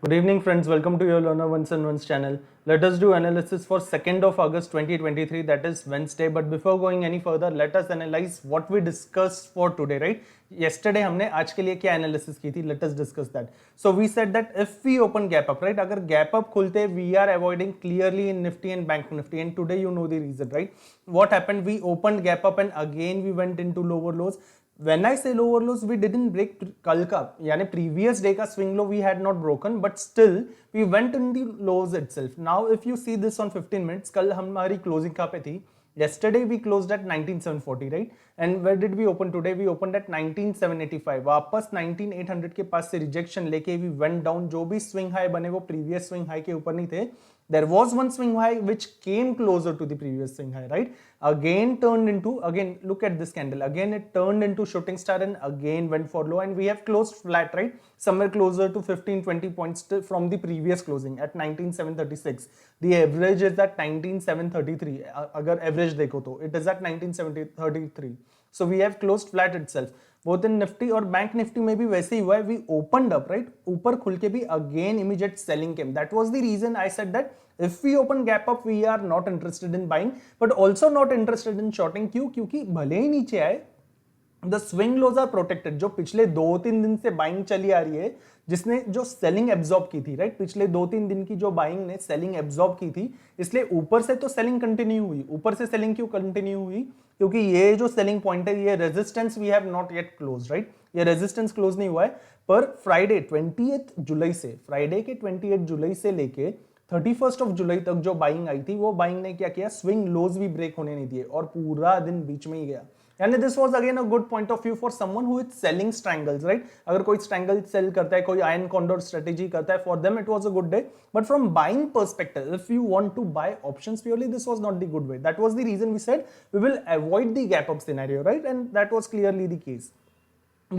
Good evening, friends. Welcome to your Learner Once and Once channel. Let us do analysis for 2nd of August 2023, that is Wednesday. But before going any further, let us analyze what we discussed for today, right? Yesterday हमने आज के लिए क्या analysis की थी? Let us discuss that. So we said that if we open gap up, right? अगर gap up खुलते, we are avoiding clearly in Nifty and Bank Nifty. And today you know the reason, right? What happened? We opened gap up and again we went into lower lows. When I say lower lows, we didn't break कल का यानी previous day का swing low we had not broken, but still we went in the lows itself. Now if you see this on 15 minutes, कल हमारी closing कहाँ पे थी? Yesterday we closed at 19740, right? And where did we open today? We opened at 19785. वापस 19800 के पास से rejection लेके we went down. जो भी swing high बने वो previous swing high के ऊपर नहीं थे. There was one swing high which came closer to the previous swing high, right? Again turned into, again look at this candle, again it turned into shooting star and again went for low, and we have closed flat, right? Somewhere closer to 15-20 points from the previous closing at 19736. The average is at 19733. Agar average dekho to it is at 19733. So we have closed flat itself. Both in Nifty और Bank Nifty में भी वैसे ही हुआ है. We opened up, right? ऊपर खुल के भी again immediate selling came. That was the reason I said that if we open gap up, we are not interested in buying, but also not interested in shorting. क्यों? क्योंकि भले ही नीचे आए, the swing lows are protected. जो पिछले 2-3 दिन से बाइंग चली आ रही है, जिसने जो सेलिंग एब्जॉर्ब की थी, राइट? पिछले 2-3 दिन की जो बाइंग ने सेलिंग एब्जॉर्ब की थी, इसलिए ऊपर से तो सेलिंग कंटिन्यू हुई. ऊपर से सेलिंग क्यों कंटिन्यू हुई? क्योंकि ये जो सेलिंग पॉइंट है, ये resistance we have not yet close, right? ये रेजिस्टेंस क्लोज नहीं हुआ है, पर फ्राइडे 28 जुलाई से, फ्राइडे के 28 जुलाई से लेके 31 ऑफ जुलाई तक जो बाइंग आई थी, वो बाइंग ने क्या किया? स्विंग लोज भी ब्रेक होने नहीं दिए और पूरा दिन बीच में ही गया. यानी this was again a good point of view for someone who is selling strangles, right? अगर कोई स्ट्रैंगल सेल करता है, कोई आयन कॉन्डोर स्ट्रेटेजी करता है, for them it was a good day. But from buying perspective, if you want to buy options purely, this was not the good way. That was the reason we said we will avoid the gap up scenario, right? And that was clearly the case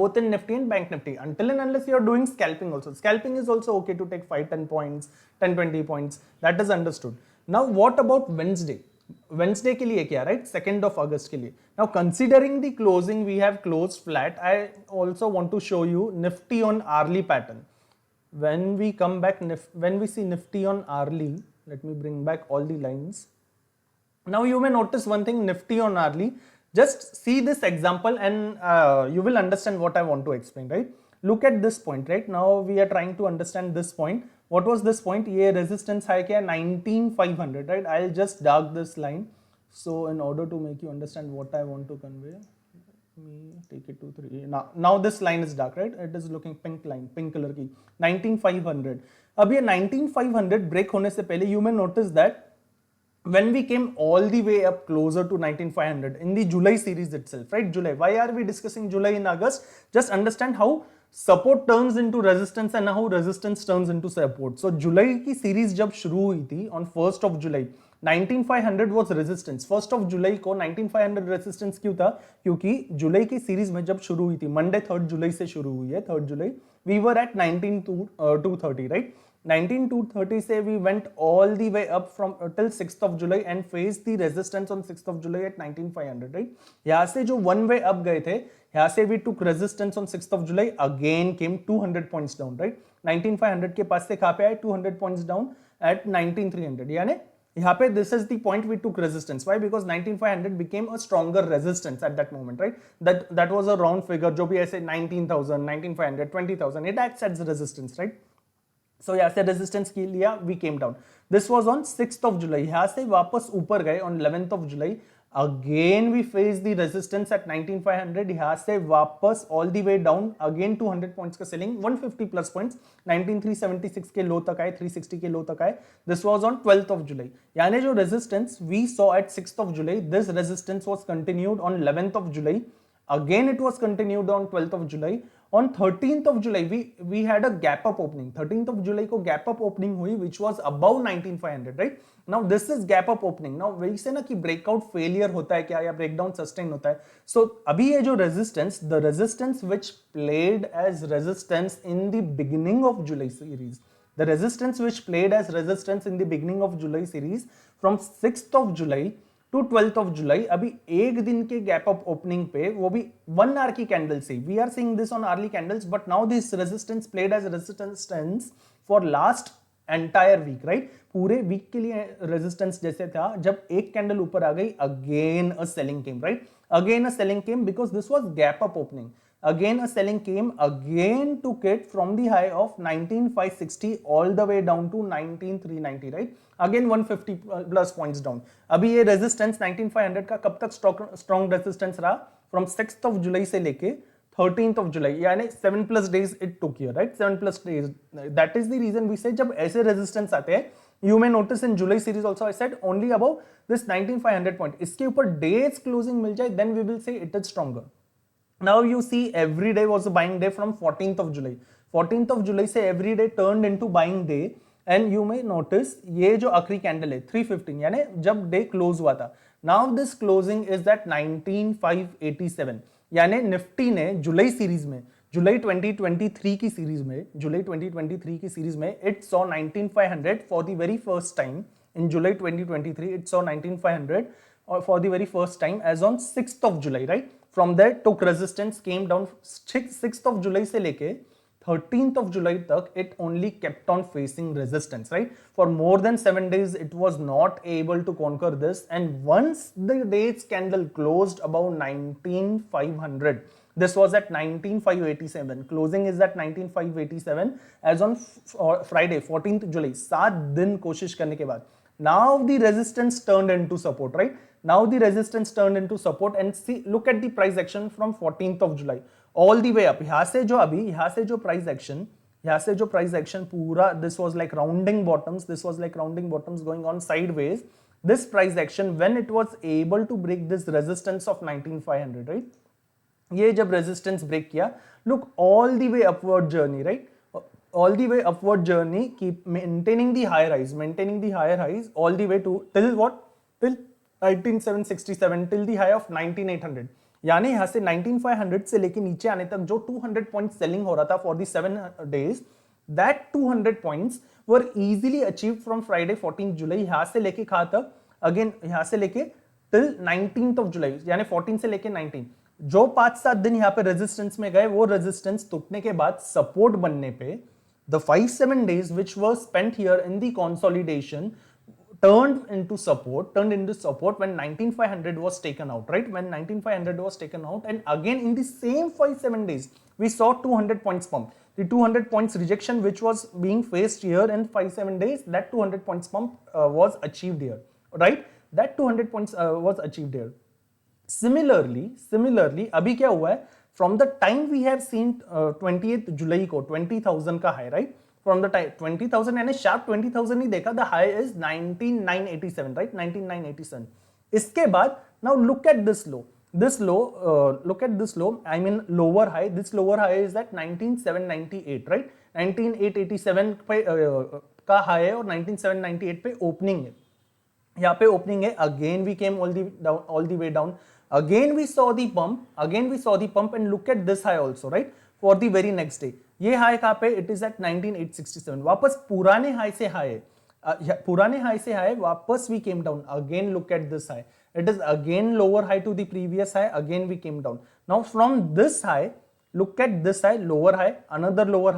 both in Nifty and Bank Nifty, until and unless you are doing scalping also. Scalping is also okay to take 5-10 points, 10-20 points. That is understood. Now what about Wednesday? Wednesday के लिए क्या, right? 2nd of August के लिए. Now considering the closing, we have closed flat. I also want to show you Nifty on hourly pattern. When we come back, when we see Nifty on hourly, let me bring back all the lines. Now you may notice one thing, Nifty on hourly. Just see this example and you will understand what I want to explain, right? Look at this point, right? Now we are trying to understand this point. What was this point? ये resistance high क्या? 19500, right? I'll just dark this line. So in order to make you understand what I want to convey, let me take it to 3. Now this line is dark, right? It is looking pink line, pink color की 19500. अब ये 19500 break होने से पहले you may notice that when we came all the way up closer to 19500 in the July series itself, right? July. Why are we discussing July in August? Just understand how support turns into resistance and how resistance turns into support. So July की series जब शुरू हुई थी on 1st of July, 19500 was resistance. 1st of July को 19500 resistance क्यों था? क्योंकि जुलाई की सीरीज में जब शुरू हुई थी, मंडे 3rd जुलाई से शुरू हुई है, 3rd July, we were at 19230, right? 19230 से we went all the way up from till 6th of July and faced the resistance on 6th of July at 19500, right? यहाँ से जो one way up गए थे, यहाँ से we took resistance on 6th of July, again came 200 points down, right? 19500 के पास से कहाँ पे आए? 200 points down at 19300. यानी यहाँ पे this is the point we took resistance. Why? Because 19500 became a stronger resistance at that moment, right? That was a round figure, जो भी ऐसे 19000, 19500, 20000, it acts as resistance, right? So यहाँ से resistance की लिया, we came down. This was on 6th of July. यहाँ से वापस ऊपर गए on 11th of July. Again we face the resistance at 19500. यहाँ से वापस all the way down, again 200 points का सेलिंग, 150 प्लस पॉइंट्स, 19376 के लो तक आए, 360 के लो तक आए. This was on 12th of July. यानी जो resistance we saw at 6th of July, this resistance was continued on 11th of July. Again it was continued on 12th of July. On 13th of July we had a gap up opening. 13th of July को gap up opening हुई which was above 19500, right? Now this is gap up opening. Now वही से ना कि breakout failure होता है क्या, या breakdown sustain होता है. So अभी ये जो resistance, the resistance which played as resistance in the beginning of July series, the resistance which played as resistance in the beginning of July series from 6th of July to 12th of July, अभी एक दिन के gap up opening पे, वो भी 1 our की candle से, we are seeing this on early candles, but now this resistance played as resistance for last entire week, right? पूरे वीक के लिए रेजिस्टेंस जैसे था, जब एक कैंडल ऊपर आ गई again a selling came, right? Again a selling came because this was gap up opening. Again a selling came, again took it from the high of 19,560 all the way down to 19,390, right? Again 150 plus points down. अभी ये resistance 19,500 का कब तक strong resistance रहा? From 6th of July से लेके 13th of July, यानी 7 plus days it took here, right? 7 plus days. That is the reason we say जब ऐसे resistance आते हैं, you may notice in July series also I said only above this 19,500 point. इसके ऊपर days closing मिल जाए, then we will say it is stronger. Now you see every day was a buying day from 14th of July. 14th of July से every day turned into buying day, and you may notice ये जो आखिरी candle है 315 यानी जब day close हुआ था. Now this closing is that 19,587 यानी निफ्टी ने जुलाई सीरीज में, जुलाई 2023 की सीरीज में, जुलाई 2023 की सीरीज में it saw 19,500 for the very first time. In July 2023 it saw 19,500 for the very first time as on 6th of July, right? From there took resistance, came down 6th of July से लेके 13th of July तक it only kept on facing resistance, right? For more than 7 days it was not able to conquer this, and once the day's candle closed above 19,500, this was at 19,587, closing is at 19,587 as on Friday 14th July, 7 दिन कोशिश करने के बाद now the resistance turned into support, right? Now the resistance turned into support, and see, look at the price action from 14th of July all the way up. यहाँ से जो अभी यहाँ से जो price action पूरा, this was like rounding bottoms going on sideways. This price action when it was able to break this resistance of 19,500, right? ये जब resistance break किया, look all the way upward journey, right? All the way upward journey, keep maintaining the higher highs all the way to till what? Till 19,767, till the high of 19,800. यानी यहाँ से 19,500 से लेके नीचे आने तक जो 200 पॉइंट सेलिंग हो रहा था for the 7 days, that 200 points were easily achieved from Friday 14th July. यहाँ से लेके कहाँ तक? Again यहाँ से लेके till 19th of July, यानी 14 से लेके 19. जो 5-7 दिन यहाँ पे रेजिस्टेंस में गए, वो रेजिस्टेंस टूटने के बाद सपोर्ट बनने पे the 5-7 days which were spent here in the consolidation turned into support when 19,500 was taken out, right? When 19,500 was taken out, and again in the same 5-7 days we saw 200 points pump. The 200 points rejection which was being faced here in 5-7 days, that 200 points pump was achieved here, right? That 200 points was achieved here. Similarly अभी क्या हुआ है? From the time we have seen 20th July को 20,000 का high, right? From the time 20,000 यानी sharp 20,000 नहीं देखा, the high is 19,987, right? 19,987. इसके बाद now look at this low. Look at this low. I mean lower high. This lower high is at 19,798, right? 19,887 पे का high है और 19,798 पे opening है. यहाँ पे opening है. Again we came all the way down. Again we saw the pump, and look at this high also, right? For the very next day, ये high कहाँ पे? It is at 19,867. वापस पुराने high से high, वापस we came down. Again look at this high. It is again lower high to the previous high. Again we came down. Now from this high, look at this high, lower high, another lower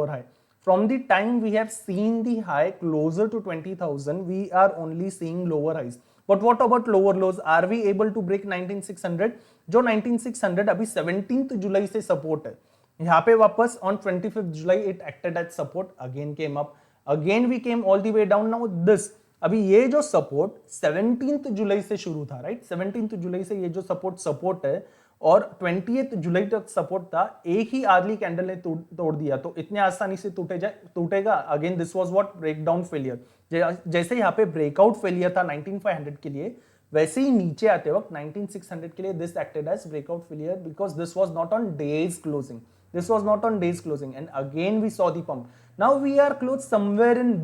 high. From the time we have seen the high closer to 20,000, we are only seeing lower highs. But what about lower lows? Are we able to break 19,600? जो 19,600 अभी 17th July से support है. यहाँ पे वापस on 25th July it acted as support, again came up. Again we came all the way down. Now this, अभी ये जो support 17th July से शुरू था, right? 17th July से ये जो support है और 20th July तक support था, एक ही अर्ली कैंडल ने तोड़ दिया, तो इतने आसानी से टूटेगा? Again this was what? Breakdown failure. जैसे यहाँ पे ब्रेकआउट फेलियर था 19,500 के लिए, वैसे ही नीचे आते वक्त 19,600 के लिए this acted as breakout failure because this was not on days closing. And again we saw the pump. Now we are closed somewhere in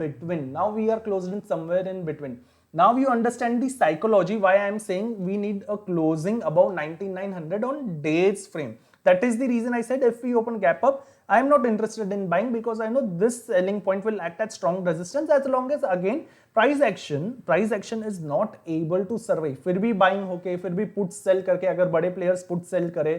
between. Now you understand the psychology why I am saying we need a closing above 19,900 on days frame. That is the reason I said if we open gap up, I am not interested in buying because I know this selling point will act as strong resistance as long as again price action is not able to survive. फिर भी buying होके, फिर भी put sell करके, अगर बड़े players put sell करे,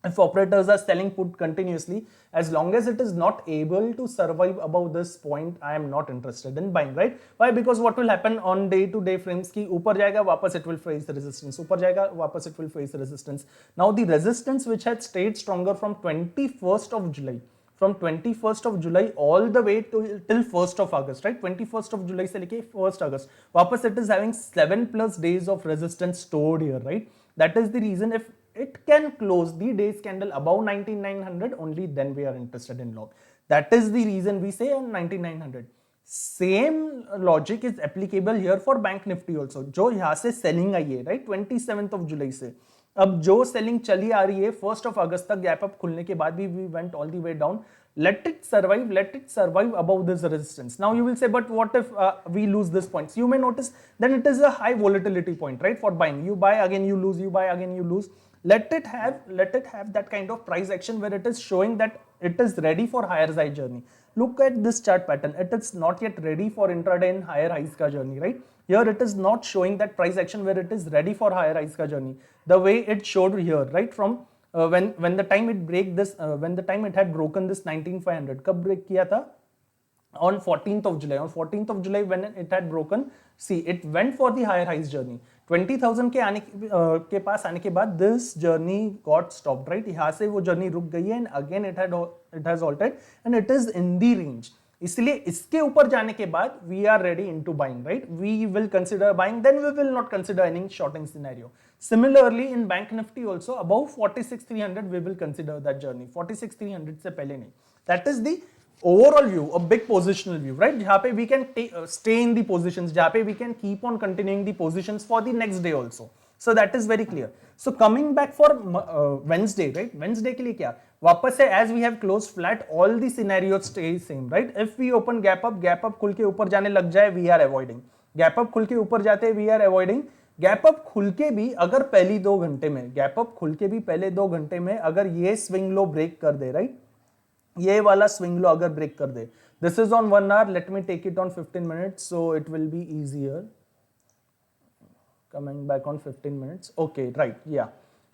if operators are selling put continuously, as long as it is not able to survive above this point, I am not interested in buying, right? Why? Because what will happen on day to day frames ki upar jayega, wapas it will face the resistance, upar jayega, wapas it will face the resistance. Now the resistance which had stayed stronger from 21st of July, from 21st of July all the way to till 1st of August, right? 21st of July se leke 1st August, wapas it is having 7+ days of resistance stored here, right? That is the reason if it can close the day's candle above 19900, only then we are interested in long. That is the reason we say on 19900. Same logic is applicable here for bank nifty also, जो यहाँ से selling आई है, right? 27th of July से अब जो selling चली आ रही है 1st of August तक, गैप अप खुलने के बाद भी we went all the way down. Let it survive above this resistance. Now you will say, but what if we lose this point? You may notice then it is a high volatility point, right? For buying, you buy again you lose, you buy again you lose. Let it have that kind of price action where it is showing that it is ready for higher side journey. Look at this chart pattern, it is not yet ready for intraday and higher highs ka journey, right? Here it is not showing that price action where it is ready for higher highs ka journey the way it showed here, right? From when the time it break this when the time it had broken this 19500, कब break किया था? On 14th of July. On 14th of July when it had broken, see it went for the higher highs journey. 20,000 के आने के पास आने के बाद this journey got stopped, right? यहाँ से वो journey रुक गई है and again it has halted and it is in the range. इसलिए इसके ऊपर जाने के बाद we are ready into buying, right? We will consider buying, then we will not consider any shorting scenario. Similarly in bank nifty also above 46,300 we will consider that journey. 46,300 से पहले नहीं. That is the overall view, a big positional view, right? जहाँ पे we can stay in the positions, जहाँ पे we can keep on continuing the positions for the next day also. So that is very clear. So coming back for Wednesday, right? Wednesday के लिए क्या? वापस से as we have closed flat, all the scenarios stay same, right? If we open gap up खुल के ऊपर जाने लग जाए, we are avoiding. Gap up खुल के ऊपर जाते we are avoiding. Gap up खुल के भी अगर पहली 2 घंटे में, गैप अप खुल के भी पहले 2 घंटे में अगर ये स्विंग लो ब्रेक कर दे, राइट? ये वाला स्विंग लो अगर ब्रेक कर दे, this is on 1 hour, let me take it on 15 minutes so it will be easier. Coming back on 15 minutes, okay, right, yeah.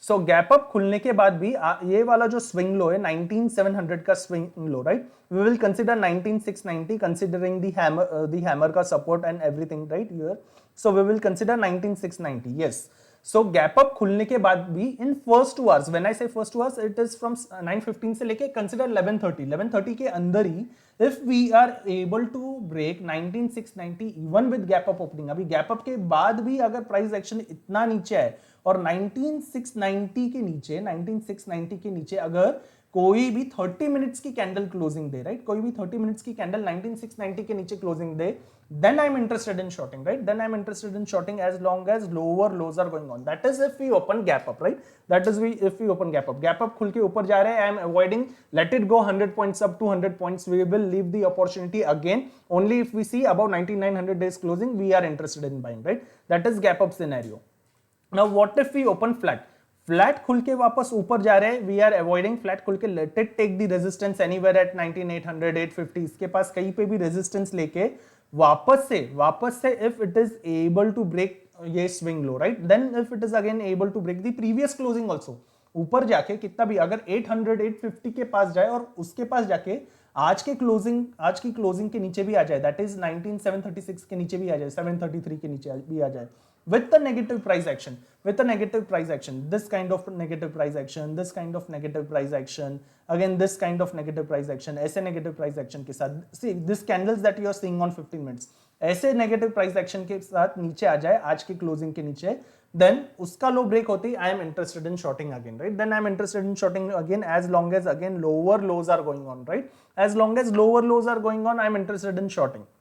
So gap up खुलने के बाद भी ये वाला जो स्विंग लो है 19700 का swing low, right? We will consider 19690 considering the hammer का support and everything, right? Here so we will consider 19690, yes. So gap up खुलने के बाद भी in first 2 hours, when I say first 2 hours, it is from 9:15 से लेके consider 11:30 के अंदर ही if we are able to break 19690 even with gap up opening, अभी गैप अप के बाद भी अगर प्राइस एक्शन इतना नीचे है और 19690 के नीचे अगर कोई भी 30 मिनट्स की कैंडल क्लोजिंग दे, राइट? कोई भी 30 मिनट्स की कैंडल 19690 के नीचे closing they, then I'm interested in shorting, right? Then I'm interested in shorting as long as lower lows are going on. That is if we open gap up, right? That is if we open gap up. Gap up खुल के ऊपर जा रहे हैं, I am avoiding, let it go 100 points up, 200 points, we will leave the opportunity again. Only if we see above 9900 days closing, we are interested in buying, right? That is gap up scenario. Now what if we open flat? Flat खुल के वापस ऊपर जा रहे हैं, we are avoiding. Flat खुल के let it take the resistance anywhere at 19800, 850, इसके पास कहीं पे भी रेजिस्टेंस लेके वापस से if it is able to break ये swing low, right? Then if it is again able to break the previous closing also, ऊपर जाके कितना भी अगर 800, 850 के पास जाए और उसके पास जाके आज की क्लोजिंग के नीचे भी आ जाए, दैट इज 19736 के नीचे भी आ जाए, 733 के नीचे भी आ जाए, with the negative price action, this kind of negative price action, this kind of negative price action, again this kind of negative price action, ऐसे negative price action के साथ, see this candles that you are seeing on 15 minutes, ऐसे negative price action के साथ नीचे आ जाए आज की closing के नीचे, then उसका लो ब्रेक होती I am interested in shorting again, right? Then I am interested in shorting again as long as again lower lows are going on, right? As long as lower lows are going on, I am interested in shorting.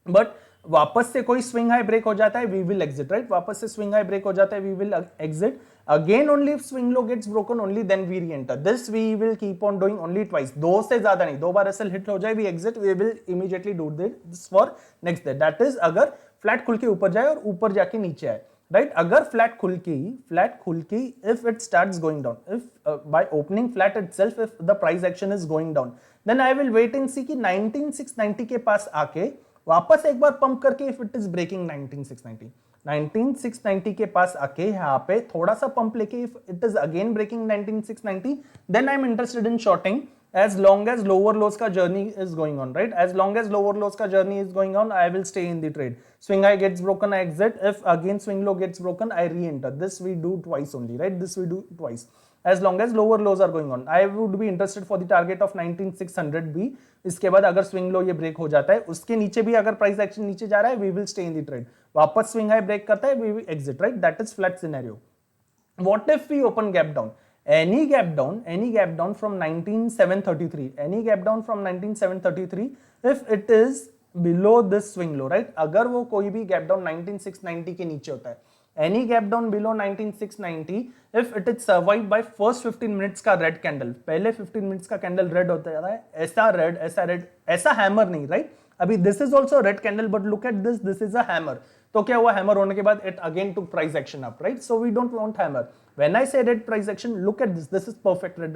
But वापस से कोई swing high break हो जाता है, we will exit, right? वापस से swing high break हो जाता है, we will exit. Again only if swing low gets broken, only then we reenter. This we will keep on doing only twice, 2 से ज्यादा नहीं. 2 बार एसएल हिट हो जाए, we exit, we will immediately do this for next day. That is अगर flat खुल के ऊपर जाए और ऊपर जाके नीचे आए, राइट? अगर फ्लैट खुल के if it starts going down, if by opening flat itself if the price action is going down, then I will wait and see कि 19690 के पास आके वापस एक बार पंप करके इफ इट इज ब्रेकिंग 19690, 19690 के पास आके यहाँ पे थोड़ा सा पंप लेके if it is again breaking 19690 then I am interested in shorting as long as lower lows ka journey is going on, right? As long as lower lows ka journey is going on, I will stay in the trade. Swing high gets broken, I exit. If again swing low gets broken, I re-enter. This we do twice only, right? This we do twice. As long as lower lows are going on, I would be interested for the target of 19600 भी. इसके बाद अगर swing low ये break हो जाता है, उसके नीचे भी अगर price action नीचे जा रहा है, we will stay in the trade. वापस swing high break करता है, we will exit, right? That is flat scenario. What if we open gap down? Any gap down from 19733, any gap down from 19733, if it is below this swing low, right? अगर वो कोई भी gap down 19690 के नीचे होता है, any gap down below 19690, if it is survived by first 15 minutes का red candle, पहले 15 minutes का candle red होता है, ऐसा red, ऐसा hammer नहीं, right? अभी this is also a red candle, but look at this is a hammer. तो क्या हुआ hammer होने के बाद it again took price action up, right? So we don't want hammer. When I say red price action, look at this is perfect red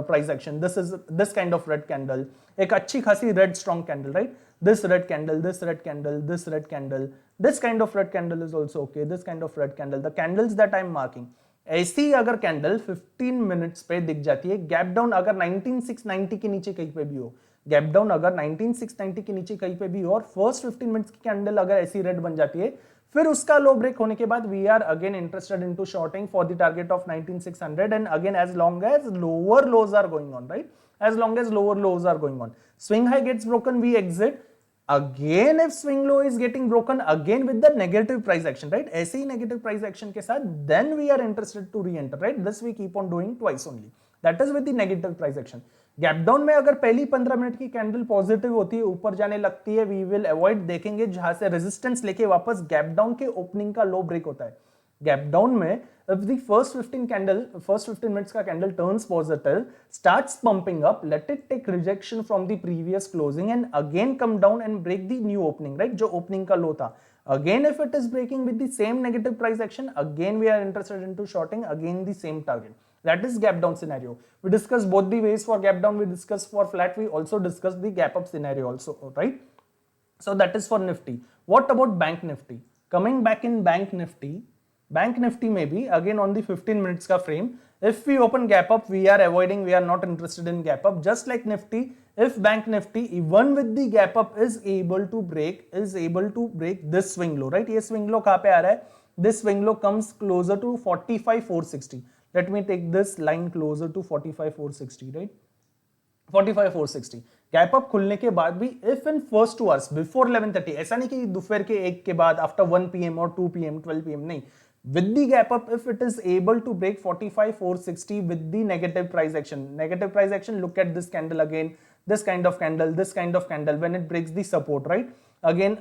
price action. This is this kind of red candle, एक अच्छी खासी red strong candle, right? This red candle, this red candle, this red candle, this kind of red candle is also okay. This kind of red candle, the candles that I'm marking. ऐसी अगर candle 15 minutes पे दिख जाती है, gap down अगर 19690 के नीचे कहीं पे भी हो, गैप डाउन अगर 19690 के नीचे कहीं पे भी हो और फर्स्ट 15 मिनट्स की कैंडल अगर ऐसी रेड बन जाती है, फिर उसका लो ब्रेक होने के बाद we are again interested into shorting for the target of 19600 and again as long as lower lows are going on, right? As long as lower lows are going on, swing high gets broken, we exit. Again if swing low is getting broken again with the negative price action, right? ऐसे ही negative price action के साथ then we are interested to re-enter, right? This we keep on doing twice only. That is with the negative price action. Gap down में अगर पहली 15 minute की candle positive होती है, ऊपर जाने लगती है, वी विल अवॉइड देखेंगे जहां से रेजिस्टेंस लेके वापस गैप डाउन के ओपनिंग का लो ब्रेक होता है. गैप डाउन में if the first 15 minutes का candle turns positive, starts pumping up, let it take rejection from the previous closing and again come down and break the new opening, right? जो opening का low था. Again if it is breaking with the same negative price action, again we are interested into shorting, again the same target. That is gap down scenario. We discussed both the ways for gap down, we discussed for flat, we also discussed the gap up scenario also, right? So that is for Nifty. What about Bank Nifty? Coming back in Bank Nifty may be again on the 15 minutes ka frame. If we open gap up, we are avoiding, we are not interested in gap up. Just like Nifty, if Bank Nifty even with the gap up is able to break this swing low, right? ये swing low कहाँ पे आ रहा है? This swing low comes closer to 45,460. Let me take this line closer to 45,460, right? 45,460. Gap up खुलने के बाद भी if in first 2 hours before 11:30, ऐसा नहीं कि दोपहर के 1 के बाद आफ्टर 1 PM और 2 PM 12 PM, नहीं. With the gap up, if it is able to break 45,460 with the negative price action, look at this candle again, this kind of candle, when it breaks the support, right? Again,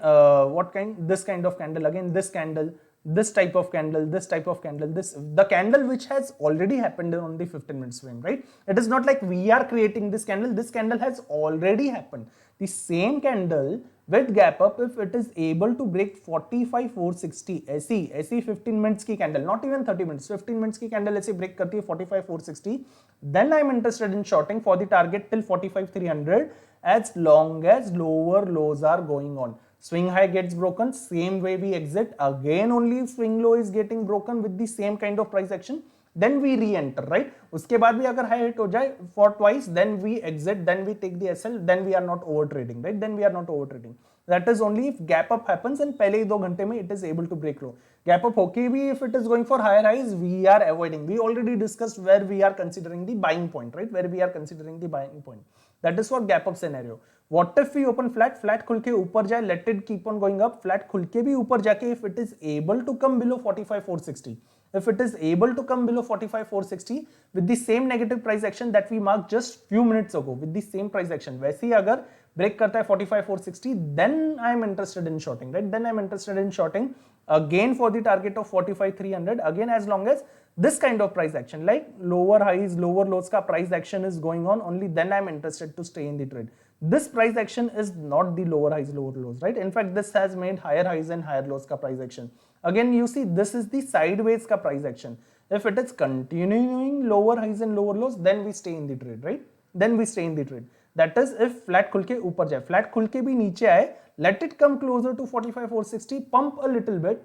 this kind of candle, again, this candle, this type of candle, the candle which has already happened on the 15 minutes frame, right? It is not like we are creating this candle has already happened. The same candle with gap up, if it is able to break 45,460, ऐसी 15 minutes की candle, not even 30 minutes, 15 minutes की candle ऐसे break करती है 45,460, then I am interested in shorting for the target till 45,300 as long as lower lows are going on. Swing high gets broken, same way we exit. Again only if swing low is getting broken with the same kind of price action, then we re-enter, right? उसके बाद भी अगर high hit हो जाए for twice, then we exit, then we take the SL, then we are not over trading, right? Then we are not over trading. That is only if gap up happens and पहले ही 2 घंटे में it is able to break low. Gap up होके भी if it is going for higher highs, we are avoiding. We already discussed where we are considering the buying point, right? Where we are considering the buying point. That is for gap up scenario. What if we open flat खुल के ऊपर जाए, let it keep on going up, flat खुल के भी ऊपर जाके if it is able to come below 45,460, if it is able to come below 45,460 with the same negative price action that we marked just few minutes ago, with the same price action, वैसे ही अगर break करता है 45,460, then I am interested in shorting, right? Then I am interested in shorting again for the target of 45,300, again as long as this kind of price action, like lower highs, lower lows ka price action is going on, only then I am interested to stay in the trade. This price action is not the lower highs, lower lows, right? In fact, this has made higher highs and higher lows ka price action. Again, you see, this is the sideways ka price action. If it is continuing lower highs and lower lows, then we stay in the trade, right? Then we stay in the trade. That is if flat खुल के ऊपर जाए, flat खुल के भी नीचे आए, let it come closer to 45,460, pump a little bit,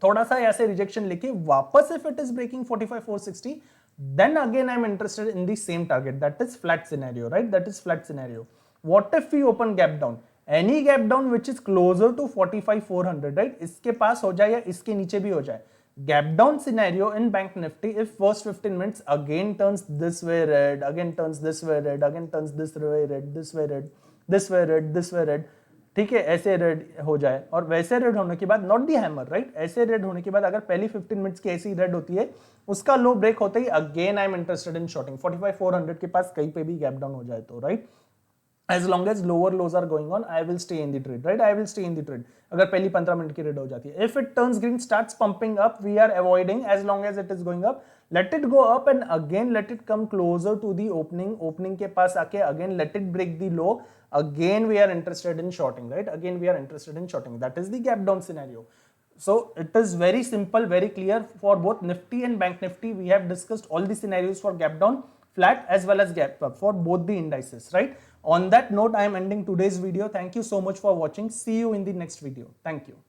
थोड़ा सा ऐसे रिजेक्शन लेके वापस if it is breaking 45,460, then again I'm interested in the same target, that is flat scenario, right? That is flat scenario. What if we open gap down? Any gap down which is closer to 45,400, right? इसके पास हो जाए या इसके नीचे भी हो जाए. Gap down scenario in Bank Nifty, if first 15 minutes again turns this way red, again turns this way red, again turns this way red, this way red, this way red, this way red, ठीक है, ऐसे red हो जाए और वैसे red होने के बाद नॉट दी हैमर, राइट, ऐसे रेड होने के बाद अगर पहली 15 मिनट्स की ऐसी रेड होती है, उसका लो ब्रेक होते ही again I am interested in shorting 45,400 के पास कहीं पे भी गैप डाउन हो जाए तो, right. As long as lower lows are going on, I will stay in the trade, right? I will stay in the trade. अगर पहली 15 मिनट की रेड हो जाती है, if it turns green, starts pumping up, we are avoiding as long as it is going up. Let it go up and again let it come closer to the opening. Opening के पास आके again let it break the low. Again we are interested in shorting, right? Again we are interested in shorting. That is the gap down scenario. So it is very simple, very clear for both Nifty and Bank Nifty. We have discussed all the scenarios for gap down, flat as well as gap up for both the indices, right? On that note, I am ending today's video. Thank you so much for watching. See you in the next video. Thank you.